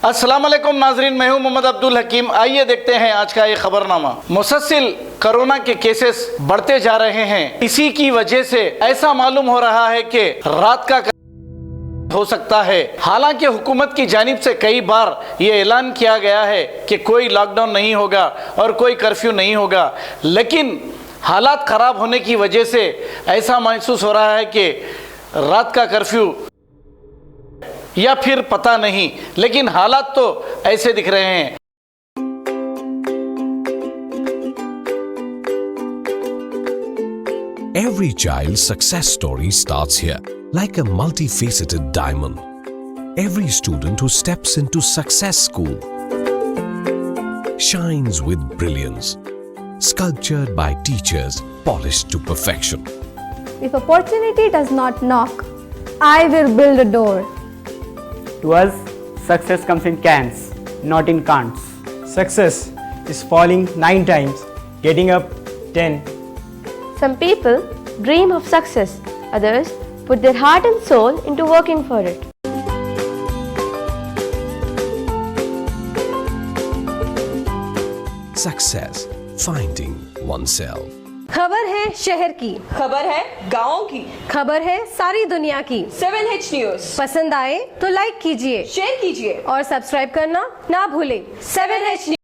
अस्सलाम वालेकुम नाजरीन, मैं हूं मोहम्मद अब्दुल हकीम। आइए देखते हैं आज का ये खबरनामा। मुसलसल कोरोना के केसेस बढ़ते जा रहे हैं। इसी की वजह से ऐसा मालूम हो रहा है कि रात का हो सकता है। हालांकि हुकूमत की जानिब से कई बार ये ऐलान किया गया है कि कोई लॉकडाउन नहीं होगा और कोई कर्फ्यू नहीं होगा, लेकिन हालात ख़राब होने की वजह से ऐसा महसूस हो रहा है कि रात का कर्फ्यू या फिर पता नहीं, लेकिन हालात तो ऐसे दिख रहे हैं। Every child's success story starts here, like a multifaceted diamond. Every student who steps into Success School shines with brilliance, sculptured by teachers polished to perfection. If opportunity does not knock, I will build a door. To us, success comes in cans, not in can'ts. Success is falling 9 times, getting up 10. Some people dream of success, others put their heart and soul into working for it. Success, finding oneself. खबर है शहर की, खबर है गाँव की, खबर है सारी दुनिया की। 7H न्यूज पसंद आए तो लाइक कीजिए, शेयर कीजिए और सब्सक्राइब करना ना भूलें। 7H